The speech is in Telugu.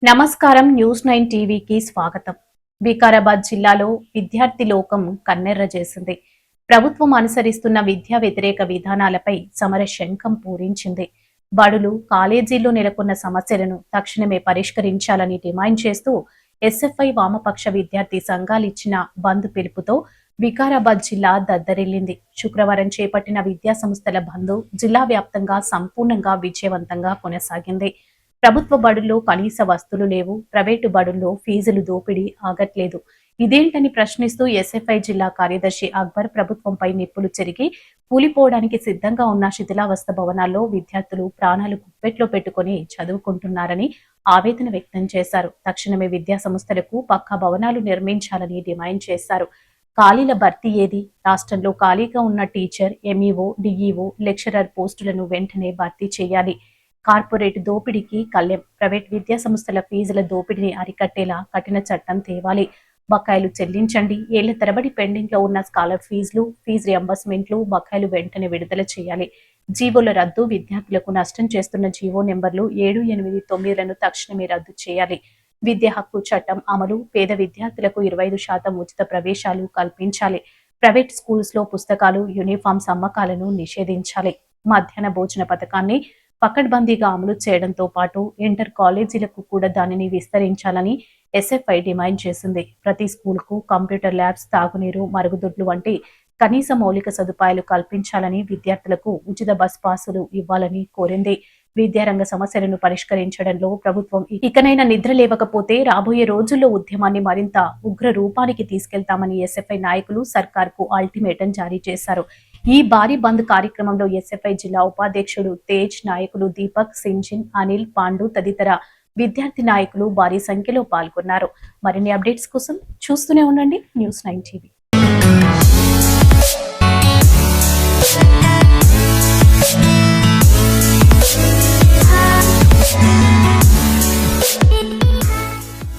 నమస్కారం. న్యూస్ 9 టీవీకి స్వాగతం. వికారాబాద్ జిల్లాలో విద్యార్థి లోకం కన్నెర్ర చేసింది. ప్రభుత్వం అనుసరిస్తున్న విద్యా వ్యతిరేక విధానాలపై సమర శంఖం పూరించింది. బడులు, కాలేజీల్లో నెలకొన్న సమస్యలను తక్షణమే పరిష్కరించాలని డిమాండ్ చేస్తూ ఎస్ఎఫ్ఐ వామపక్ష విద్యార్థి సంఘాలిచ్చిన బంద్ పిలుపుతో వికారాబాద్ జిల్లా దద్దరిల్లింది. శుక్రవారం చేపట్టిన విద్యా సంస్థల బంద్ జిల్లా వ్యాప్తంగా సంపూర్ణంగా విజయవంతంగా కొనసాగింది. ప్రభుత్వ బడుల్లో కనీస వస్తువులు లేవు, ప్రైవేటు బడుల్లో ఫీజులు దోపిడీ ఆగట్లేదు. ఇదేంటని ప్రశ్నిస్తూ ఎస్ఎఫ్ఐ జిల్లా కార్యదర్శి అక్బర్ ప్రభుత్వంపై నిప్పులు చెరిగి కూలిపోవడానికి సిద్ధంగా ఉన్న శిథిలావస్థ భవనాల్లో విద్యార్థులు ప్రాణాలు గుప్పెట్లో పెట్టుకుని చదువుకుంటున్నారని ఆవేదన వ్యక్తం చేశారు. తక్షణమే విద్యా సంస్థలకు పక్కా భవనాలు నిర్మించాలని డిమాండ్ చేశారు. ఖాళీల భర్తీ ఏది? రాష్ట్రంలో ఖాళీగా ఉన్న టీచర్, ఎంఈఓ, డిఈఓ, లెక్చరర్ పోస్టులను వెంటనే భర్తీ చేయాలి. కార్పొరేట్ దోపిడీకి కళ్లెం. ప్రైవేట్ విద్యా సంస్థల ఫీజుల దోపిడీని అరికట్టేలా కఠిన చట్టం తేవాలి. బకాయిలు చెల్లించండి. ఏళ్ల తరబడి పెండింగ్ లో ఉన్న స్కాలర్ ఫీజులు, ఫీజు రియంబర్స్మెంట్లు, బకాయిలు వెంటనే విడుదల చేయాలి. జీవోల రద్దు, విద్యార్థులకు నష్టం చేస్తున్న జీవో నెంబర్లు 7, 8, 9లను తక్షణమే రద్దు చేయాలి. విద్యా హక్కు చట్టం అమలు, పేద విద్యార్థులకు 25% ఉచిత ప్రవేశాలు కల్పించాలి. ప్రైవేట్ స్కూల్స్ లో పుస్తకాలు, యూనిఫామ్స్ అమ్మకాలను నిషేధించాలి. మధ్యాహ్న భోజన పథకాన్ని పకడ్బందీగా అమలు చేయడంతో పాటు ఇంటర్ కాలేజీలకు కూడా దానిని విస్తరించాలని ఎస్ఎఫ్ఐ డిమాండ్ చేసింది. ప్రతి స్కూల్కు కంప్యూటర్ ల్యాబ్స్, తాగునీరు, మరుగుదొడ్లు వంటి కనీస మౌలిక సదుపాయాలు కల్పించాలని, విద్యార్థులకు ఉచిత బస్ పాసులు ఇవ్వాలని కోరింది. విద్యారంగ సమస్యలను పరిష్కరించడంలో ప్రభుత్వం ఇకనైనా నిద్ర లేవకపోతే రాబోయే రోజుల్లో ఉద్యమాన్ని మరింత ఉగ్ర రూపానికి తీసుకెళ్తామని ఎస్ఎఫ్ఐ నాయకులు సర్కార్కు అల్టిమేటం జారీ చేశారు. ఈ భారీ బంద్ కార్యక్రమంలో ఎస్ఎఫ్ఐ జిల్లా ఉపాధ్యక్షుడు తేజ్, నాయకులు దీపక్, సింజిన్, అనిల్, పాండు తదితర విద్యార్థి నాయకులు భారీ సంఖ్యలో పాల్గొన్నారు. మరిన్ని అప్డేట్స్ కోసం చూస్తూనే ఉండండి న్యూస్ 9 టీవీ.